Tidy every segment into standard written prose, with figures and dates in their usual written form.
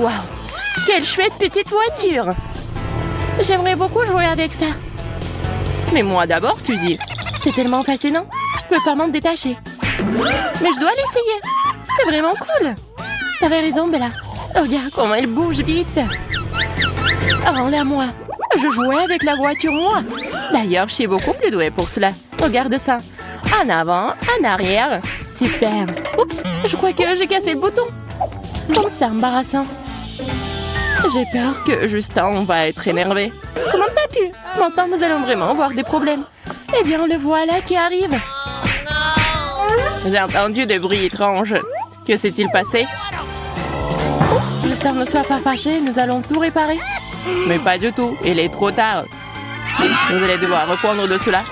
Waouh! Quelle chouette petite voiture! J'aimerais beaucoup jouer avec ça. Mais moi d'abord, Suzy. C'est tellement fascinant. Je ne peux pas m'en détacher. Mais je dois l'essayer. C'est vraiment cool. T'avais raison, Bella. Regarde comment elle bouge vite. Rends-la moi. Je jouais avec la voiture, moi. D'ailleurs, je suis beaucoup plus douée pour cela. Regarde ça. En avant, en arrière. Super. Oups, je crois que j'ai cassé le bouton. Comme ça, embarrassant. J'ai peur que Justin va être énervé. Comment t'as pu? Maintenant, nous allons vraiment avoir des problèmes. Eh bien, le voilà qui arrive. J'ai entendu des bruits étranges. Que s'est-il passé? Oh, Justin, ne sois pas fâché, nous allons tout réparer. Mais pas du tout, il est trop tard. Vous allez devoir reprendre de cela.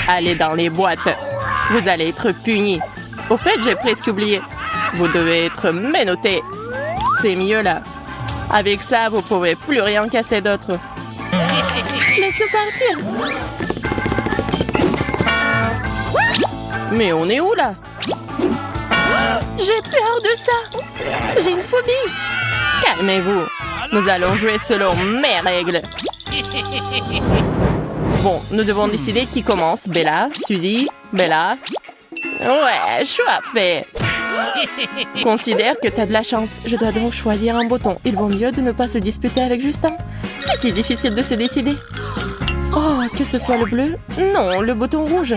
Allez dans les boîtes. Vous allez être punis. Au fait, j'ai presque oublié. Vous devez être menottés. C'est mieux là. Avec ça, vous ne pouvez plus rien casser d'autre. Laisse-nous partir. Mais on est où là? J'ai peur de ça. J'ai une phobie. Calmez-vous. Nous allons jouer selon mes règles. Bon, nous devons décider qui commence. Bella, Suzy, Bella. Ouais, choix fait. Considère que t'as de la chance. Je dois donc choisir un bouton. Il vaut mieux de ne pas se disputer avec Justin. C'est si difficile de se décider. Oh, que ce soit le bleu. Non, le bouton rouge.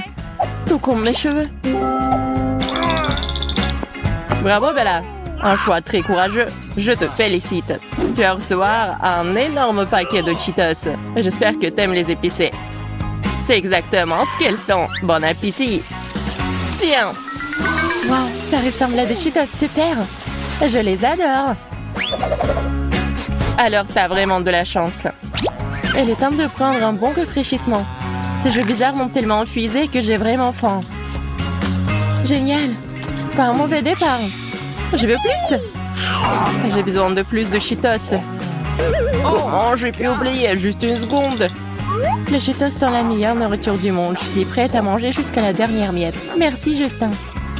Tout comme mes cheveux. Bravo, Bella. Un choix très courageux. Je te félicite. Tu vas recevoir un énorme paquet de Cheetos. J'espère que t'aimes les épicés. C'est exactement ce qu'elles sont. Bon appétit. Tiens. Wow, ça ressemble à des Cheetos super. Je les adore. Alors, t'as vraiment de la chance. Il est temps de prendre un bon rafraîchissement. Ces jeux bizarres m'ont tellement épuisé que j'ai vraiment faim. Génial. Pas un mauvais départ. Je veux plus. J'ai besoin de plus de Cheetos. Oh, j'ai pu oublier, juste une seconde. Les Cheetos sont la meilleure nourriture du monde. Je suis prête à manger jusqu'à la dernière miette. Merci, Justin.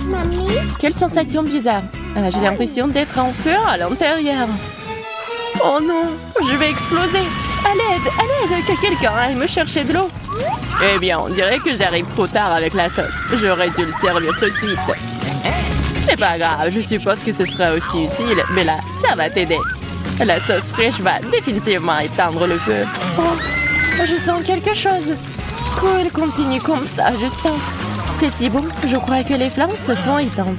Mamie? Quelle sensation bizarre. J'ai l'impression d'être en feu à l'intérieur. Oh non, je vais exploser. À l'aide, que quelqu'un aille me chercher de l'eau. Eh bien, on dirait que j'arrive trop tard avec la sauce. J'aurais dû le servir tout de suite. C'est pas grave, je suppose que ce sera aussi utile. Mais là, ça va t'aider. La sauce fraîche va définitivement éteindre le feu. Oh, je sens quelque chose. Cool, continue comme ça, Justin. C'est si bon, je crois que les flammes se sont éteintes.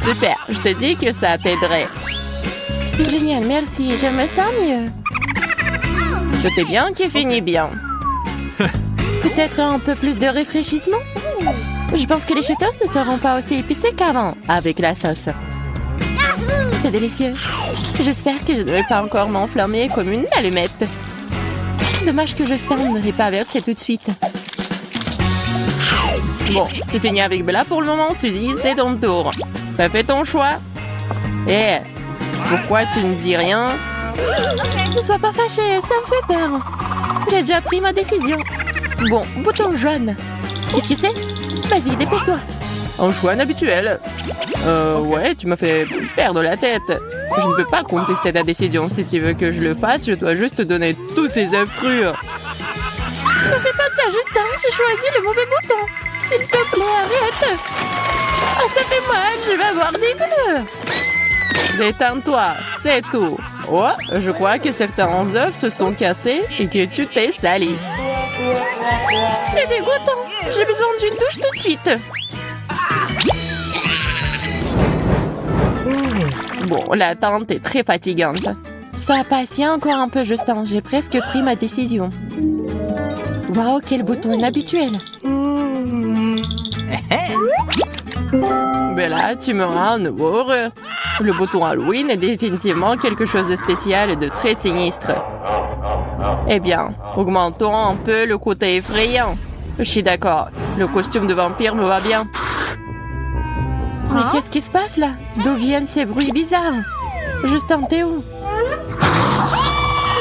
Super, je te dis que ça t'aiderait. Génial, merci, je me sens mieux. Tout est bien qui finit bien. Peut-être un peu plus de rafraîchissement? Je pense que les Cheetos ne seront pas aussi épicés qu'avant, avec la sauce. C'est délicieux. J'espère que je ne vais pas encore m'enflammer comme une allumette. Dommage que Justin ne l'ait pas versé tout de suite. Bon, c'est fini avec Bella pour le moment, Suzy, c'est ton tour. T'as fait ton choix? Eh, pourquoi tu ne dis rien? Ne sois pas fâché, ça me fait peur. J'ai déjà pris ma décision. Bon, bouton jaune. Qu'est-ce que c'est? Vas-y, dépêche-toi. Un choix inhabituel. Ouais, tu m'as fait perdre la tête. Je ne peux pas contester ta décision. Si tu veux que je le fasse, je dois juste te donner tous ces œufs crus. Ne fais pas ça, Justin. J'ai choisi le mauvais bouton. S'il te plaît, arrête. Ah, ça fait mal. Je vais avoir des bleus. Détends-toi, c'est tout. Oh, je crois que certains œufs se sont cassés et que tu t'es sali. C'est dégoûtant. J'ai besoin d'une douche tout de suite. Bon, l'attente est très fatigante. Sois patient encore un peu, Justin. J'ai presque pris ma décision. Waouh, quel bouton inhabituel. Mais là, tu me rends à nouveau heureux. Le bouton Halloween est définitivement quelque chose de spécial et de très sinistre. Eh bien, augmentons un peu le côté effrayant. Je suis d'accord. Le costume de vampire me va bien. Mais qu'est-ce qui se passe là? D'où viennent ces bruits bizarres? Justin, t'es où?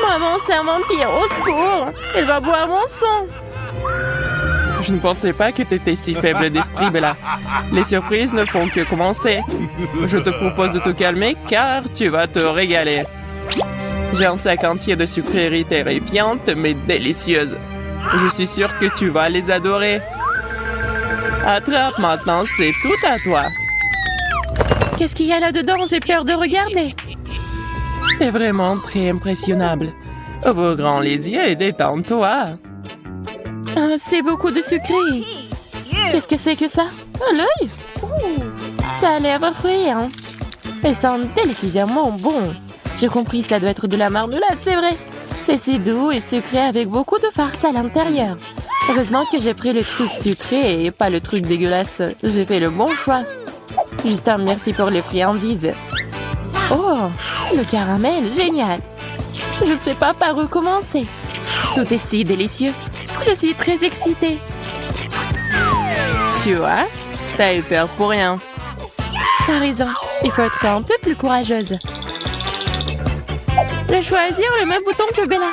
Maman, c'est un vampire, au secours! Il va boire mon sang! Je ne pensais pas que tu étais si faible d'esprit, Bella. Les surprises ne font que commencer. Je te propose de te calmer car tu vas te régaler. J'ai un sac entier de sucreries terrifiantes mais délicieuses. Je suis sûre que tu vas les adorer. Attrape maintenant, c'est tout à toi. Qu'est-ce qu'il y a là-dedans? J'ai peur de regarder. T'es vraiment très impressionnable. Ouvre grand les yeux et détends-toi. Ah, c'est beaucoup de sucré. Qu'est-ce que c'est que ça? Un œil? Ça a l'air frais, hein? Et sent délicieusement bon. J'ai compris, ça doit être de la marmelade, c'est vrai. C'est si doux et sucré avec beaucoup de farce à l'intérieur. Heureusement que j'ai pris le truc sucré et pas le truc dégueulasse. J'ai fait le bon choix. Justin, merci pour les friandises. Oh, le caramel, génial. Je ne sais pas par où commencer. Tout est si délicieux. Je suis très excitée. Tu vois, t'as eu peur pour rien. T'as raison, il faut être un peu plus courageuse. Je vais choisir le même bouton que Bella.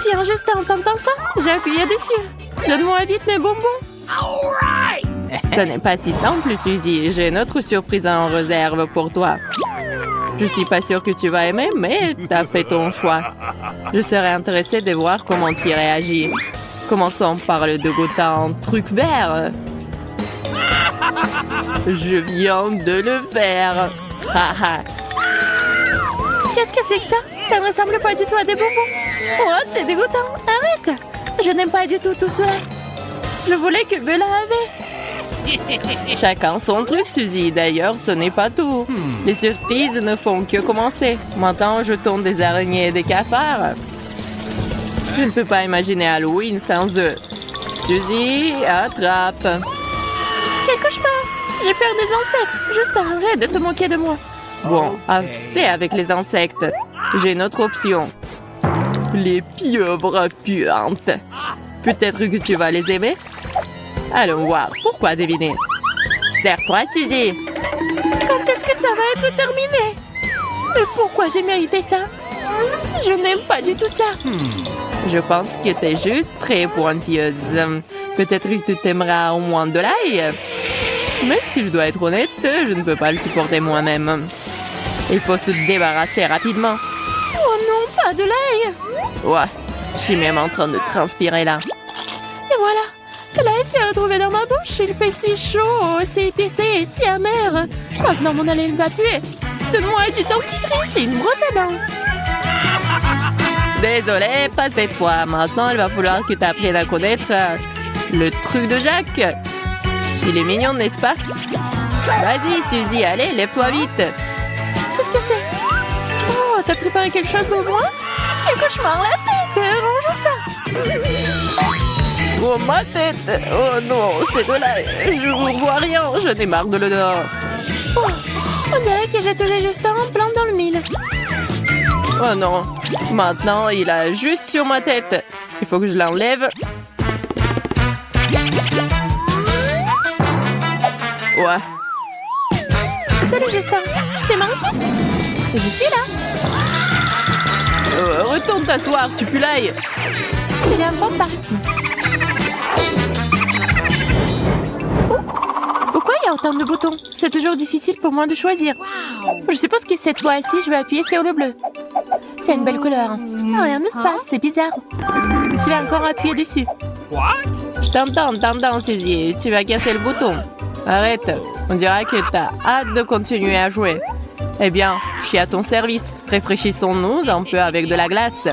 Tiens, Justin, t'entends ça? J'ai appuyé dessus. Donne-moi vite mes bonbons. Ce n'est pas si simple, Suzy. J'ai une autre surprise en réserve pour toi. Je suis pas sûre que tu vas aimer, mais t'as fait ton choix. Je serais intéressée de voir comment tu réagis. Commençons par le dégoûtant truc vert. Je viens de le faire. Qu'est-ce que c'est que ça? Ça ne ressemble pas du tout à des bonbons. Oh, c'est dégoûtant. Arrête. Je n'aime pas du tout cela. Je voulais que Bella avait. Chacun son truc, Suzy. D'ailleurs, ce n'est pas tout. Les surprises ne font que commencer. Maintenant, je tourne des araignées et des cafards. Je ne peux pas imaginer Halloween sans eux. Suzy, attrape. Quel cauchemar! J'ai peur des insectes. Juste arrête de te moquer de moi. Bon, assez avec les insectes. J'ai une autre option. Les pieuvres puantes. Peut-être que tu vas les aimer? Allons voir. Pourquoi deviner? Serre-toi, Suzy. Quand est-ce que ça va être terminé? Mais pourquoi j'ai mérité ça? Je n'aime pas du tout ça. Je pense que t'es juste très pointilleuse. Peut-être que tu t'aimeras au moins de l'ail. Même si je dois être honnête, je ne peux pas le supporter moi-même. Il faut se débarrasser rapidement. Oh non, pas de l'ail! Ouais, je suis même en train de transpirer là. Et voilà, l'ail s'est retrouvé dans ma bouche. Il fait si chaud, c'est épicé et si amer. Maintenant, mon haleine va puer. Donne-moi du dentifrice et une brosse à dents. Désolée, pas cette fois. Maintenant, il va falloir que tu apprennes à connaître le truc de Jacques. Il est mignon, n'est-ce pas? Vas-y, Suzy, allez, lève-toi vite. Qu'est-ce que c'est? Oh, t'as préparé quelque chose pour moi? Quel cauchemar, la tête! Range ça! Oh, ma tête! Oh non, c'est de l'ail! Je ne vois rien, je n'ai marre de l'odeur. Oh, on dirait que j'ai touché Justin en plein dans le mille. Oh non, maintenant il a juste sur ma tête. Il faut que je l'enlève. Ouais. Salut Justin, je t'ai manqué. Je suis là. Retourne t'asseoir, tu pues l'ail. Il est un bon parti. Oh, pourquoi il y a autant de boutons? C'est toujours difficile pour moi de choisir. Je suppose que cette fois-ci, je vais appuyer sur le bleu. C'est une belle couleur. Rien ne se passe, c'est bizarre. Je vais encore appuyer dessus. Je t'entends, Suzy. Tu vas casser le bouton. Arrête, on dirait que t'as hâte de continuer à jouer. Eh bien, je suis à ton service. Rafraîchissons-nous un peu avec de la glace.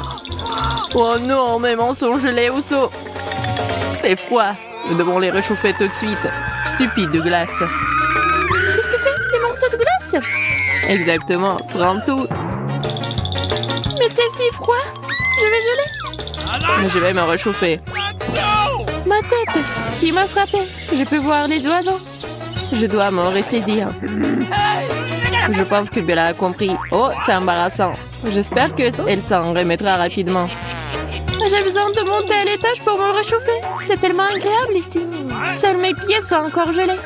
Oh non, mes mensonges gelés au seau. C'est froid. Nous devons les réchauffer tout de suite. Stupide de glace. Qu'est-ce que c'est? Des morceaux de glace? Exactement, prends tout. Mais c'est si froid. Je vais geler. Mais je vais me réchauffer. Ma tête! Qui m'a frappé? Je peux voir les oiseaux. Je dois me ressaisir. Je pense que Bella a compris. Oh, c'est embarrassant. J'espère qu'elle s'en remettra rapidement. J'ai besoin de monter à l'étage pour me réchauffer. C'est tellement agréable ici. Seuls mes pieds sont encore gelés.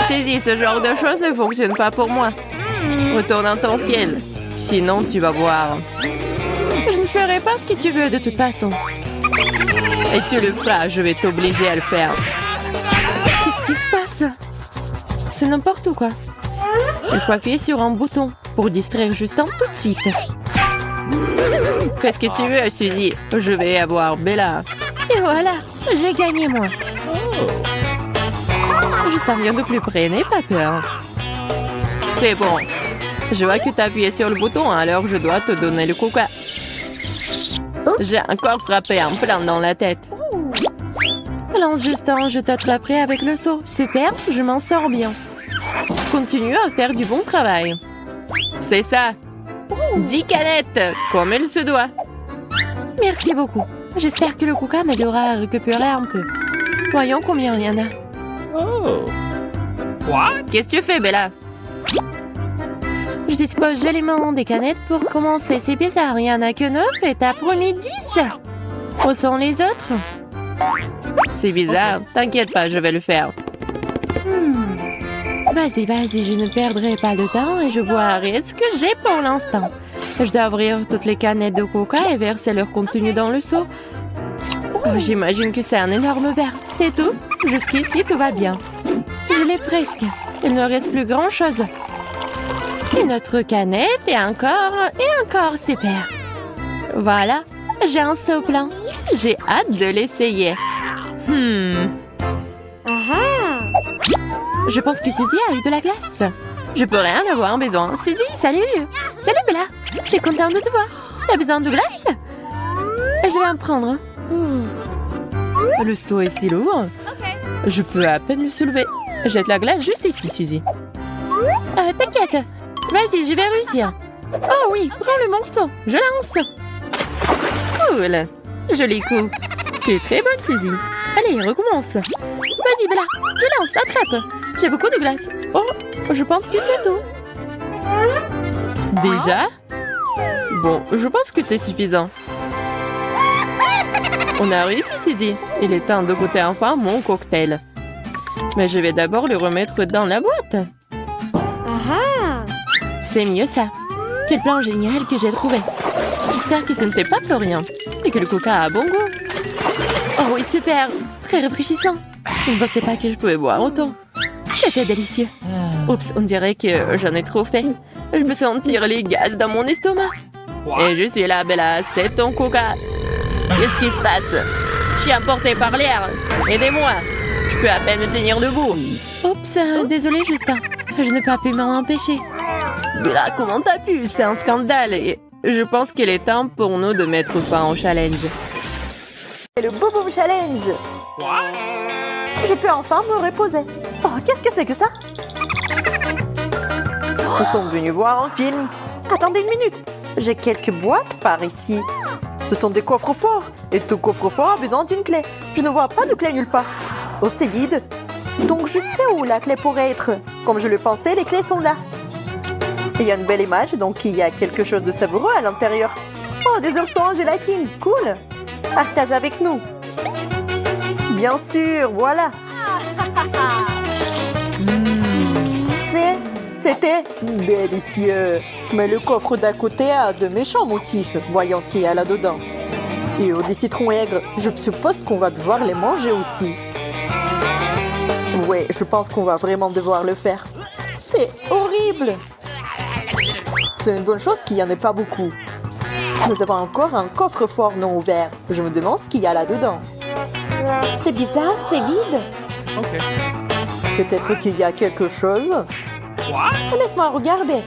Suzy, ce genre de choses ne fonctionne pas pour moi. Retourne dans ton ciel. Sinon, tu vas voir. Je ne ferai pas ce que tu veux de toute façon. Et tu le feras, je vais t'obliger à le faire. Qu'est-ce qui se passe? C'est n'importe quoi. Il faut appuyer sur un bouton pour distraire Justin tout de suite. Fais ce que tu veux, Suzy. Je vais avoir Bella. Et voilà, j'ai gagné moi. Justin vient de plus près, n'aie pas peur. C'est bon. Je vois que tu as appuyé sur le bouton, alors je dois te donner le coca. J'ai encore frappé un plein dans la tête. Lance Justin, je t'attraperai avec le seau. Super, je m'en sors bien. Continue à faire du bon travail. C'est ça. 10 canettes, comme il se doit. Merci beaucoup. J'espère que le coca m'aidera à récupérer un peu. Voyons combien il y en a. Oh. What? Qu'est-ce que tu fais, Bella? Je dispose joliment des canettes pour commencer. C'est bizarre, il n'y en a que 9 et t'as promis 10. Où sont les autres? C'est bizarre. T'inquiète pas, je vais le faire. Vas-y, vas-y, je ne perdrai pas de temps et je boirai ce que j'ai pour l'instant. Je dois ouvrir toutes les canettes de coca et verser leur contenu dans le seau. Oh, j'imagine que c'est un énorme verre. C'est tout. Jusqu'ici, tout va bien. Je l'ai presque. Il ne reste plus grand-chose. Une autre canette et encore, super. Voilà, j'ai un seau plein. J'ai hâte de l'essayer. Je pense que Suzy a eu de la glace. Je pourrais en avoir besoin. Suzy, salut. Salut Bella. Je suis contente de te voir. T'as besoin de glace? Je vais en prendre. Le seau est si lourd. Je peux à peine le soulever. Jette la glace juste ici, Suzy. T'inquiète. Vas-y, je vais réussir. Oh oui, prends le morceau. Je lance. Cool. Joli coup. Tu es très bonne, Suzy. Allez, recommence. Vas-y, Bella. Je lance, attrape. J'ai beaucoup de glace. Oh, je pense que c'est tout. Déjà? Bon, je pense que c'est suffisant. On a réussi, Suzy. Il est temps de goûter enfin mon cocktail. Mais je vais d'abord le remettre dans la boîte. C'est mieux ça. Quel plan génial que j'ai trouvé. J'espère que ce n'était pas pour rien. Et que le coca a bon goût. Oh oui, super. Très rafraîchissant. Je ne pensais pas que je pouvais boire autant. C'était délicieux. Oups, on dirait que j'en ai trop fait. Je me sentir les gaz dans mon estomac. Et je suis là, Bella. C'est ton coca. Qu'est-ce qui se passe? Je suis emportée par l'air. Aidez-moi. Je peux à peine me tenir debout. Oups, désolé, Justin. Je n'ai pas pu m'en empêcher. Bella, comment t'as pu? C'est un scandale. Et je pense qu'il est temps pour nous de mettre fin au challenge. C'est le Boom Boom Challenge. What? Je peux enfin me reposer. Oh, qu'est-ce que c'est que ça? Nous sommes venus voir un film. Attendez une minute. J'ai quelques boîtes par ici. Ce sont des coffres forts. Et tout coffre fort a besoin d'une clé. Je ne vois pas de clé nulle part. Oh, c'est vide. Donc je sais où la clé pourrait être. Comme je le pensais, les clés sont là. Il y a une belle image, donc il y a quelque chose de savoureux à l'intérieur. Oh, des oursons en gélatine. Cool. Partage avec nous. Bien sûr, voilà. C'était délicieux. Mais le coffre d'à côté a de méchants motifs. Voyons ce qu'il y a là-dedans. Et des citrons aigres. Je suppose qu'on va devoir les manger aussi. Ouais, je pense qu'on va vraiment devoir le faire. C'est horrible. C'est une bonne chose qu'il n'y en ait pas beaucoup. Nous avons encore un coffre-fort non ouvert. Je me demande ce qu'il y a là-dedans. C'est bizarre, c'est vide. Okay. Peut-être qu'il y a quelque chose. What? Laisse-moi regarder.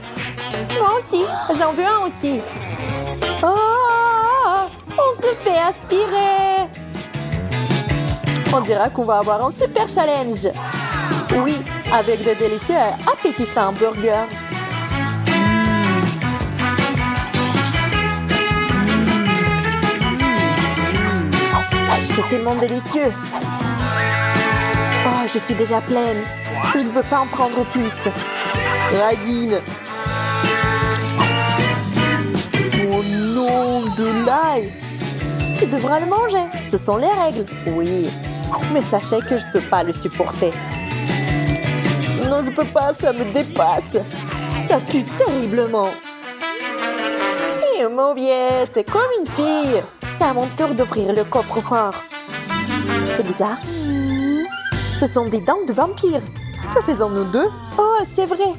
Moi aussi, j'en veux un aussi. Oh, on se fait aspirer. On dira qu'on va avoir un super challenge. Oui, avec de délicieux et appétissants burgers. C'est tellement délicieux. Oh, je suis déjà pleine. Je ne peux pas en prendre plus. Radine. Oh non, de l'ail. Tu devras le manger. Ce sont les règles. Oui. Mais sachez que je ne peux pas le supporter. Non, je ne peux pas, ça me dépasse. Ça pue terriblement. Et Mauviette, t'es comme une fille. C'est à mon tour d'ouvrir le coffre-fort. C'est bizarre. Ce sont des dents de vampire. Que faisons-nous deux? Oh, c'est vrai.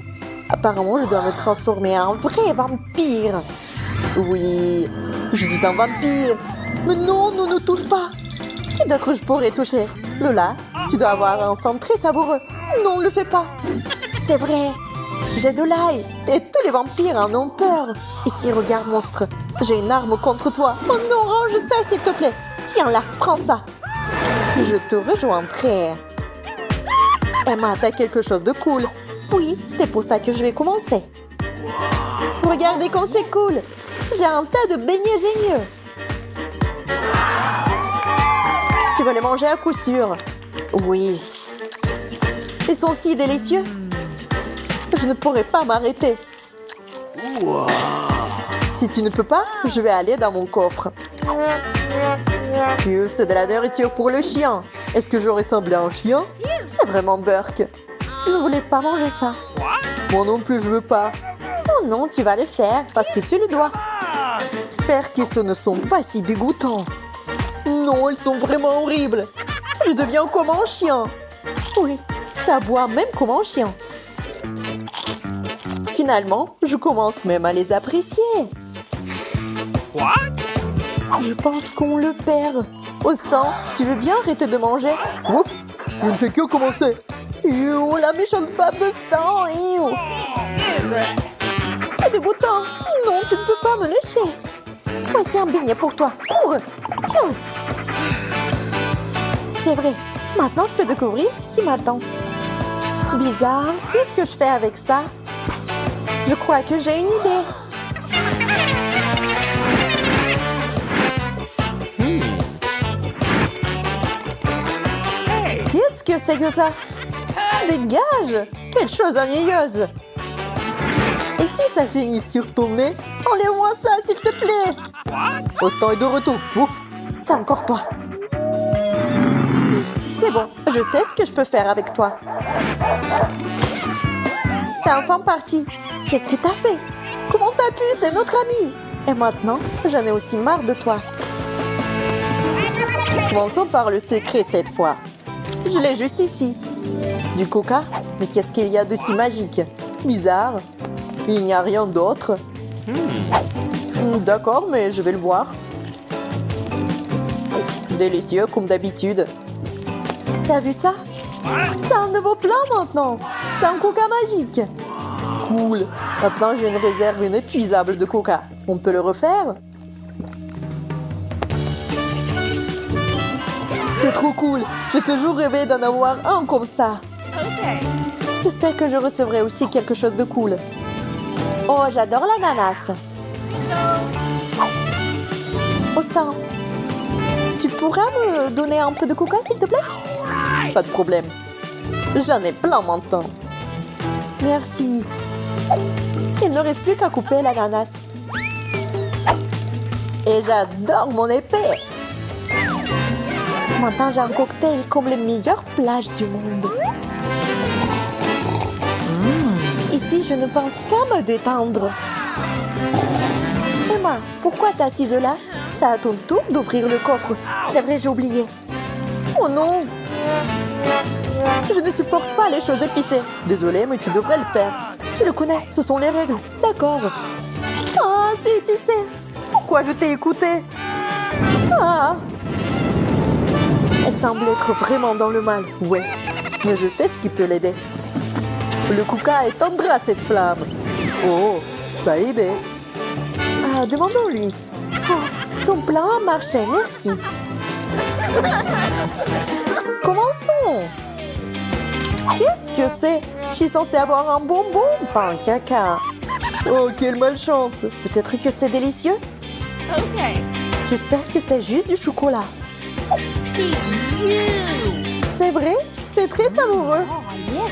Apparemment, je dois me transformer en vrai vampire. Oui, je suis un vampire. Mais non, ne nous touche pas. Qui d'autre je pourrais toucher? Lola, tu dois avoir un sang très savoureux. Non, ne le fais pas. C'est vrai. J'ai de l'ail. Et tous les vampires en ont peur. Ici, regarde, monstre. J'ai une arme contre toi. Oh non, range ça, s'il te plaît. Tiens là, prends ça. Je te rejoindrai. Emma, t'as quelque chose de cool. Oui, c'est pour ça que je vais commencer. Regardez comme c'est cool. J'ai un tas de beignets génieux. Tu vas les manger à coup sûr. Oui. Ils sont si délicieux. Je ne pourrai pas m'arrêter. Si tu ne peux pas, je vais aller dans mon coffre. C'est de la nourriture pour le chien. Est-ce que je ressemble à un chien? C'est vraiment Burke. Je ne voulais pas manger ça. Moi non plus, je veux pas. Oh non, tu vas le faire parce que tu le dois. J'espère que ce ne sont pas si dégoûtants. Non, ils sont vraiment horribles. Je deviens comme un chien. Oui, t'aboies même comme un chien. Finalement, je commence même à les apprécier. What? Je pense qu'on le perd. Austin, tu veux bien arrêter de manger? Ouf, je ne fais que commencer. Ew, la méchante pape de Stan. Ew. C'est dégoûtant. Non, tu ne peux pas me lécher. Voici un beignet pour toi. Cours. Tiens. C'est vrai. Maintenant, je peux découvrir ce qui m'attend. Bizarre. Qu'est-ce que je fais avec ça? Je crois que j'ai une idée. Qu'est-ce que c'est que ça? Dégage! Quelle chose ennuyeuse! Et si ça finit sur ton nez? Enlève-moi ça, s'il te plaît! Austin est de retour. Ouf! C'est encore toi. C'est bon, je sais ce que je peux faire avec toi. T'es enfin parti. Qu'est-ce que t'as fait? Comment t'as pu? C'est notre ami. Et maintenant, j'en ai aussi marre de toi. Commençons par le secret cette fois. Je l'ai juste ici. Du coca? Mais qu'est-ce qu'il y a de si magique? Bizarre. Il n'y a rien d'autre. D'accord, mais je vais le boire. Délicieux comme d'habitude. T'as vu ça? C'est un nouveau plat maintenant. C'est un coca magique. Cool. Maintenant, j'ai une réserve inépuisable de coca. On peut le refaire? C'est trop cool. J'ai toujours rêvé d'en avoir un comme ça. J'espère que je recevrai aussi quelque chose de cool. Oh, j'adore l'ananas. Austin, tu pourras me donner un peu de coca, s'il te plaît? Pas de problème. J'en ai plein maintenant. Merci. Il ne reste plus qu'à couper l'ananas. Et j'adore mon épée. Maintenant, j'ai un cocktail comme les meilleures plages du monde. Ici, je ne pense qu'à me détendre. Emma, pourquoi t'es assise là? C'est à ton tour d'ouvrir le coffre. C'est vrai, j'ai oublié. Oh non! Je ne supporte pas les choses épicées. Désolée, mais tu devrais le faire. Tu le connais, ce sont les règles. D'accord. Ah, c'est épicé. Pourquoi je t'ai écouté? Ah! Elle semble être vraiment dans le mal. Ouais, mais je sais ce qui peut l'aider. Le coca éteindra cette flamme. Oh, ça a aidé. Ah, demandons-lui. Oh, ton plan a marché, merci. Commençons. Qu'est-ce que c'est? Je suis censée avoir un bonbon, pas un caca. Oh, quelle malchance. Peut-être que c'est délicieux? J'espère que c'est juste du chocolat. C'est vrai? C'est très savoureux.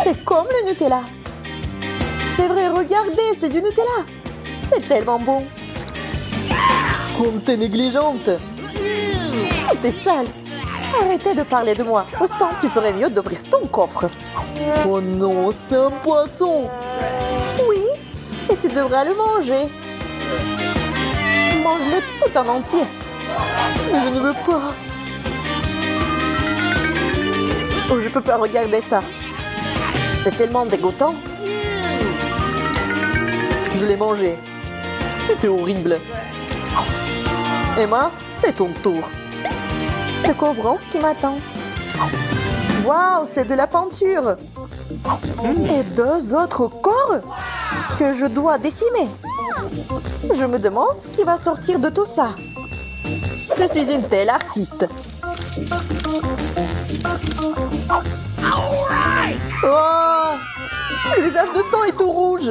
C'est comme le Nutella. C'est vrai, regardez, c'est du Nutella. C'est tellement bon. Comme t'es négligente. Tout est sale. Arrêtez de parler de moi. Austin, tu ferais mieux d'ouvrir ton coffre. Oh non, c'est un poisson. Oui, et tu devras le manger. Mange-le tout en entier. Mais je ne veux pas. Oh, je peux pas regarder ça. C'est tellement dégoûtant. Je l'ai mangé. C'était horrible. Emma, c'est ton tour. Découvrons ce qui m'attend. Waouh, c'est de la peinture. Et 2 autres corps que je dois dessiner. Je me demande ce qui va sortir de tout ça. Je suis une telle artiste. Oh, le visage de Stan est tout rouge.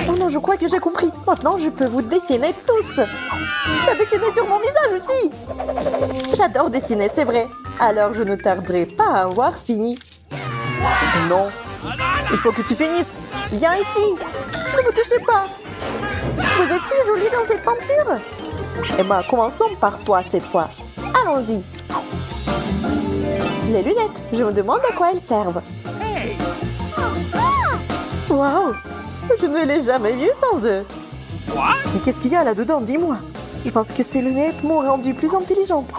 Oh non, je crois que j'ai compris. Maintenant, je peux vous dessiner tous. T'as dessiné sur mon visage aussi. J'adore dessiner, c'est vrai. Alors, je ne tarderai pas à avoir fini. Non. Il faut que tu finisses. Viens ici. Ne me touchez pas. Vous êtes si jolie dans cette peinture. Emma, commençons par toi cette fois. Allons-y. Les lunettes, je me demande à quoi elles servent. Waouh, je ne l'ai jamais vu sans eux. Mais qu'est-ce qu'il y a là-dedans, dis-moi. Je pense que ces lunettes m'ont rendue plus intelligente.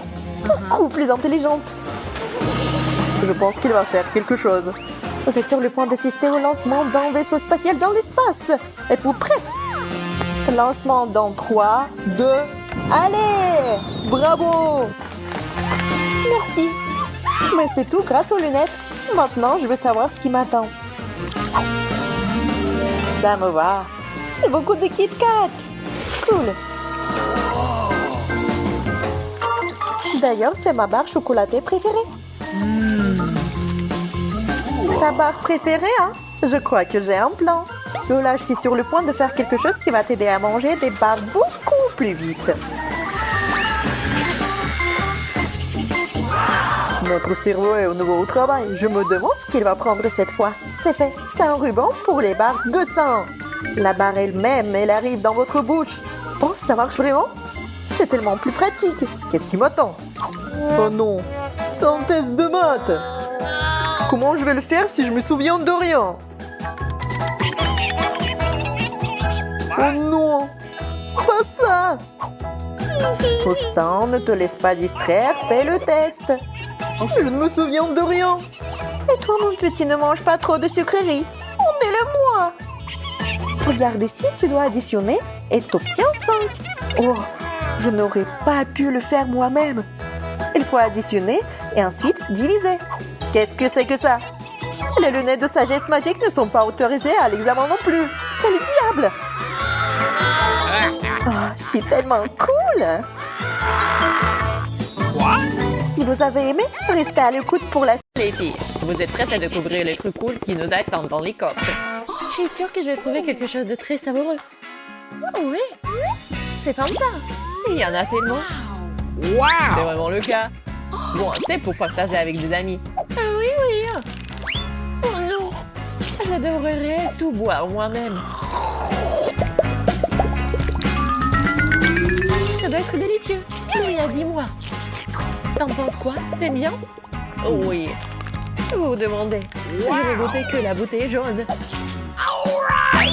Beaucoup plus intelligente. Je pense qu'il va faire quelque chose. Vous êtes sur le point d'assister au lancement d'un vaisseau spatial dans l'espace. Êtes-vous prêts? Lancement dans 3, 2, allez! Bravo! Merci. Mais c'est tout grâce aux lunettes. Maintenant, je veux savoir ce qui m'attend. Ça me va. C'est beaucoup de Kit Kat. Cool. D'ailleurs, c'est ma barre chocolatée préférée. Ta barre préférée, hein? Je crois que j'ai un plan. Lola, je suis sur le point de faire quelque chose qui va t'aider à manger des barres beaucoup plus vite. Notre cerveau est au nouveau au travail. Je me demande ce qu'il va prendre cette fois. C'est fait. C'est un ruban pour les barres de sang. La barre elle-même, elle arrive dans votre bouche. Oh, ça marche vraiment? C'est tellement plus pratique. Qu'est-ce qui m'attend? Oh non, c'est un test de maths. Comment je vais le faire si je me souviens de rien? Oh non, c'est pas ça. Faustin, ne te laisse pas distraire, fais le test. Je ne me souviens de rien. Et toi, mon petit, ne mange pas trop de sucreries. On est le mois. Regarde ici, tu dois additionner et t'obtiens 5. Oh, je n'aurais pas pu le faire moi-même. Il faut additionner et ensuite diviser. Qu'est-ce que c'est que ça? Les lunettes de sagesse magique ne sont pas autorisées à l'examen non plus. C'est le diable. Oh, je suis tellement cool. Si vous avez aimé, restez à l'écoute pour la suite. Les filles, vous êtes prêtes à découvrir les trucs cool qui nous attendent dans les coffres. Je suis sûre que je vais trouver quelque chose de très savoureux. Oh oui, c'est Fanta. Il y en a tellement. Wow! C'est vraiment le cas. Bon, c'est pour partager avec des amis. Ah oui, oui. Oh non, je devrais tout boire moi-même. Ça doit être délicieux. Louia, dis-moi. T'en penses quoi? T'aimes bien? Oh oui. Vous vous demandez. Je n'ai goûté que la bouteille jaune.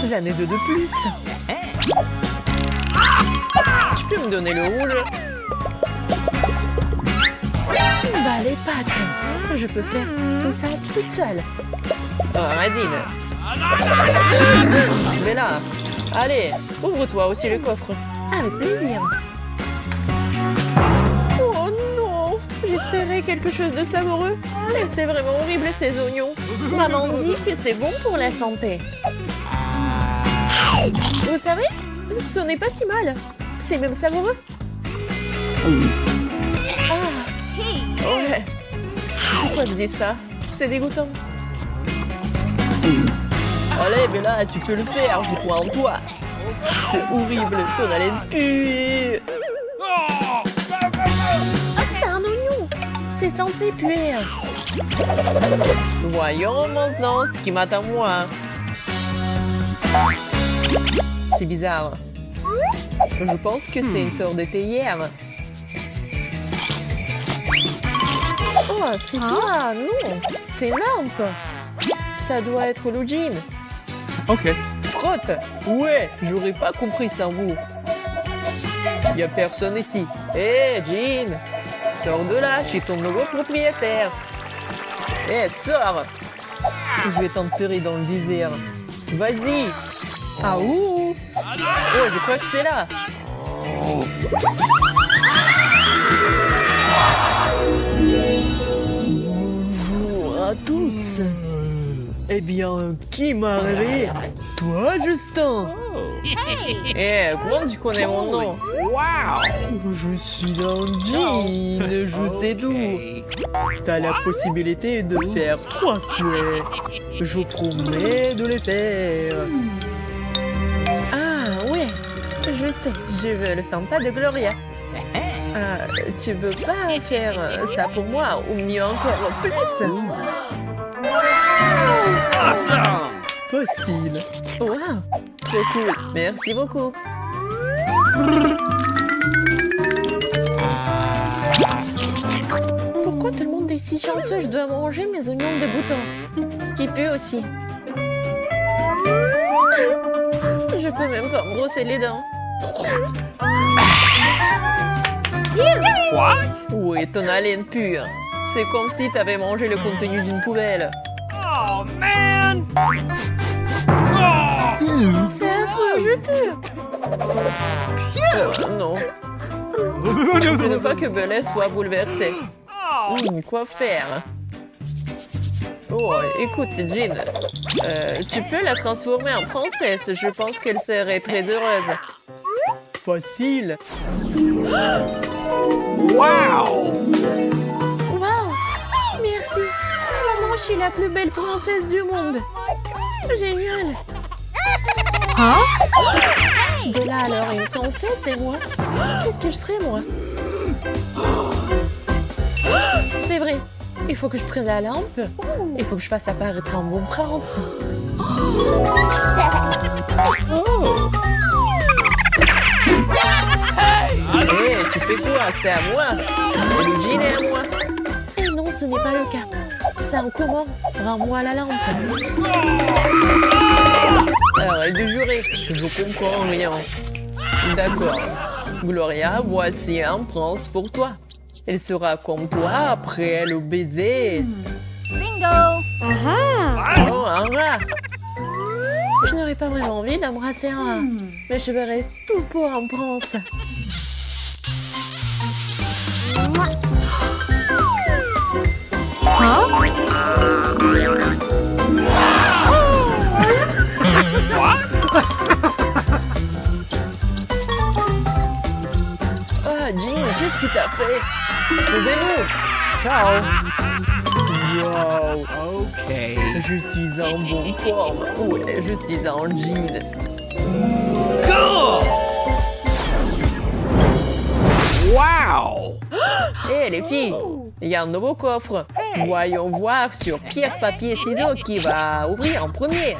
J'en ai 2 de plus. Tu peux me donner le rouge? Bah les pâtes. Je peux faire tout ça toute seule. Oh, Madine. Mais là, allez, ouvre-toi aussi le coffre. Avec plaisir. Oh non, j'espérais quelque chose de savoureux. Mais c'est vraiment horrible ces oignons. Maman dit que c'est bon pour la santé. Vous savez, ce n'est pas si mal. C'est même savoureux. Ah, ouais. Pourquoi tu dis ça? C'est dégoûtant. Allez, Bella, tu peux le faire, je crois en toi. C'est horrible, ton haleine pue. Ah, c'est un oignon. C'est censé puer. Voyons maintenant ce qui m'attend moi. C'est bizarre. Je pense que c'est une sorte de théière. Oh, c'est toi, non. C'est Namp. Ça doit être Lujin. Ok. Frotte. Ouais, j'aurais pas compris sans vous. Y a personne ici. Hé, Jean! Sors de là, je suis ton nouveau propriétaire. Hé, sors! Je vais t'enterrer dans le désert. Vas-y! Ah ouh! Oh, je crois que c'est là! Bonjour à tous! Eh bien, qui m'a rêvé? Toi, Justin? Eh, comment tu connais mon nom? Je suis un jean, je sais d'où. T'as la possibilité de faire 3 souhaits. Je promets de les faire. Ah ouais, je sais, je veux le Fanta de Gloria. Tu peux pas faire ça pour moi, ou mieux encore plus? Awesome! Facile. Wow, trop cool. Merci beaucoup. Pourquoi tout le monde est si chanceux? Je dois manger mes oignons de bouton. Tu peux aussi. Je peux même pas me brosser les dents. What? Oui, ton haleine pure. C'est comme si t'avais mangé le contenu d'une poubelle. Oh man! Oh! C'est affreux, je pue. Non. Je ne veux pas que Belay soit bouleversée. Oh! Quoi faire? Oh, écoute, Jean. Tu peux la transformer en princesse. Je pense qu'elle serait très heureuse. Facile. Wow! Wow! Merci! Maman, je suis la plus belle princesse du monde! Génial! Hein? De là alors une princesse et moi? Qu'est-ce que je serais moi? C'est vrai! Il faut que je prenne la lampe. Il faut que je fasse apparaître un bon prince. Hé, tu fais quoi? C'est à moi. Et le jean est à moi. Et non, ce n'est pas le cas. C'est un comment? Rends-moi la lampe. Arrête de jurer. Je comprends rien. D'accord. Gloria, voici un prince pour toi. Elle sera comme toi après le baiser. Bingo! Oh, un rat. Je n'aurais pas vraiment envie d'embrasser un rat. Mais je ferai tout pour un prince. Ah, Jean, qu'est-ce que t'as fait? Sauvez-nous! Ciao! Wow! Ok. Je suis en bonne forme. Ouais, je suis en jean. Cool! Wow! Hé, les filles! Il y a un nouveau coffre. Voyons voir sur pierre, papier, ciseaux qui va ouvrir en premier.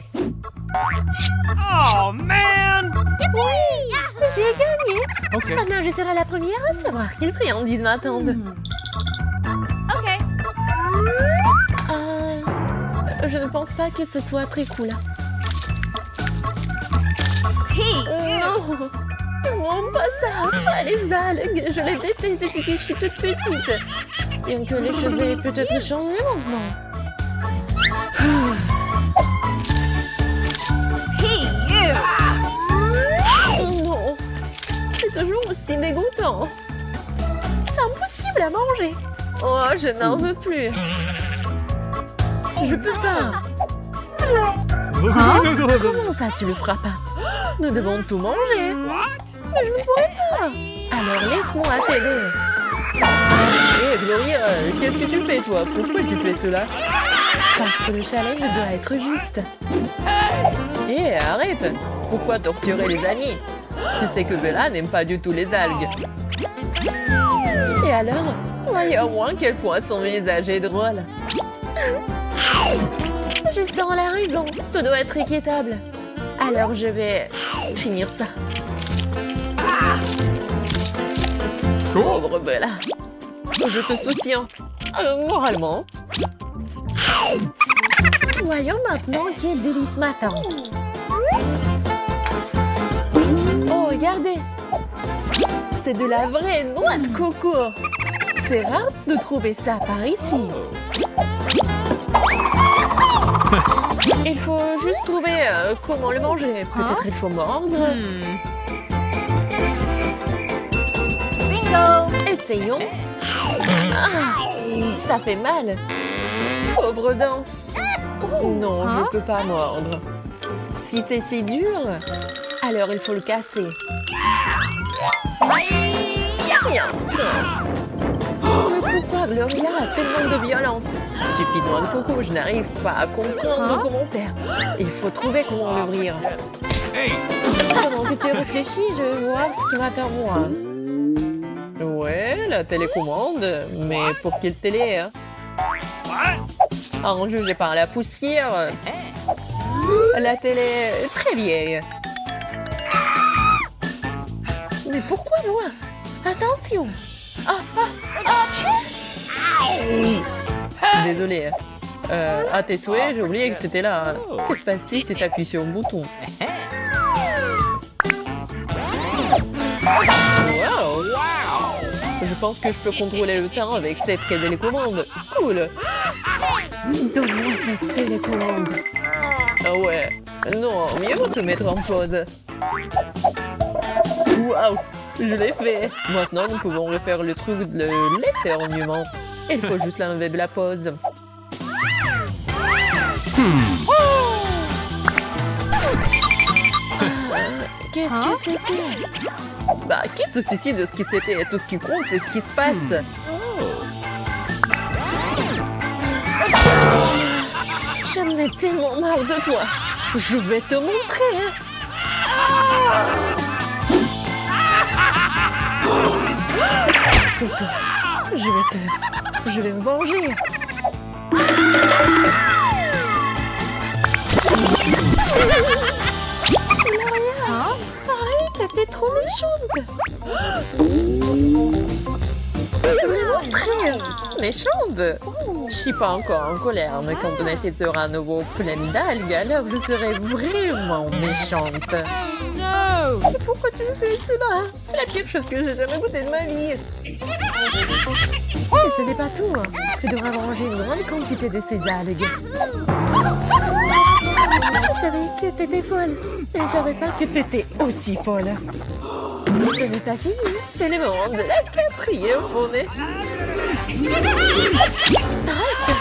Oh man! J'ai gagné! Ok. Maintenant, je serai la première à savoir quelle friandise m'attendent. Je ne pense pas que ce soit très cool. Non! Non, pas ça! Pas les algues! Je les déteste depuis que je suis toute petite! Bien que les choses aient peut-être changé maintenant. Oh non! C'est toujours aussi dégoûtant! C'est impossible à manger! Oh, je n'en veux plus. Je peux pas! Comment ça, tu le feras pas? Nous devons tout manger. Mais je ne pourrais pas! Alors laisse-moi t'aider! Hé, Gloria, qu'est-ce que tu fais, toi? Pourquoi tu fais cela? Parce que le challenge doit être juste. Hé, arrête! Pourquoi torturer les amis? Tu sais que Bella n'aime pas du tout les algues. Et alors? Voyons au moins quel point son visage est drôle. Juste dans la raison. Tout doit être équitable. Alors je vais finir ça. Pauvre Bella. Je te soutiens. Moralement. Voyons maintenant quel délice m'attend. Oh, regardez! c'est de la vraie noix de coco. C'est rare de trouver ça par ici. Il faut juste trouver comment le manger. Peut-être il faut mordre. Bingo! Essayons. Ah, ça fait mal. Pauvre dent. Non, je peux pas mordre. Si c'est si dur, alors il faut le casser. Tiens. Mais pourquoi Gloria a tellement de violence? Stupide noix de coco, je n'arrive pas à comprendre comment faire. Il faut trouver comment l'ouvrir. Hey! Pendant que tu réfléchis, je vais voir ce qui m'attend moi. Ouais, la télécommande, mais pour quelle télé, hein? En juger par la poussière, la télé est très vieille. Mais pourquoi moi? Attention! Désolé. À tes souhaits, j'ai oublié que tu étais là. Que se passe-t-il si tu appuies sur le bouton? Wow! Je pense que je peux contrôler le temps avec cette télécommande. Cool! Donne-moi cette télécommande. Ah ouais. Non, mieux vaut te mettre en pause. Waouh! Je l'ai fait. Maintenant, nous pouvons refaire le truc de l'éternuement. Il faut juste l'enlever de la pause. Qu'est-ce que c'était? Bah, qui se soucie de ce qui c'était? Tout ce qui compte, c'est ce qui se passe. J'en ai tellement marre de toi. Je vais te montrer. C'est toi. Je vais me venger. Arrête, t'es trop méchante. Méchante? Je suis pas encore en colère, mais quand ton assiette sera à nouveau pleine d'algues, alors je serai vraiment méchante. Mais pourquoi tu me fais cela? C'est la pire chose que j'ai jamais goûté de ma vie. Mais ce n'est pas tout. Tu devras manger une grande quantité de ces algues. Je savais que t'étais folle. Je ne savais pas que t'étais aussi folle. Ce n'est pas fini. C'est le moment de la 4e journée. Arrête!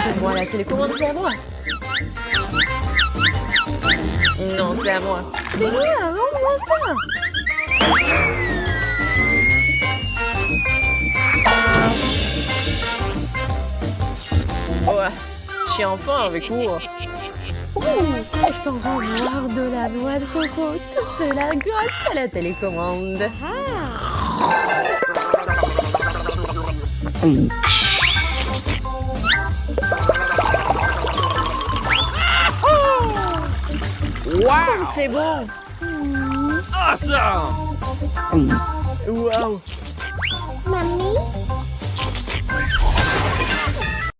Donne-moi la télécommande, c'est à moi. Non, c'est à moi. C'est moi, rends-moi ça. Ouais, je suis enfin avec vous. Je peux encore voir de la noix de coco. Tout cela grâce à la télécommande. Wow! C'est bon. Awesome! Wow. Mamie,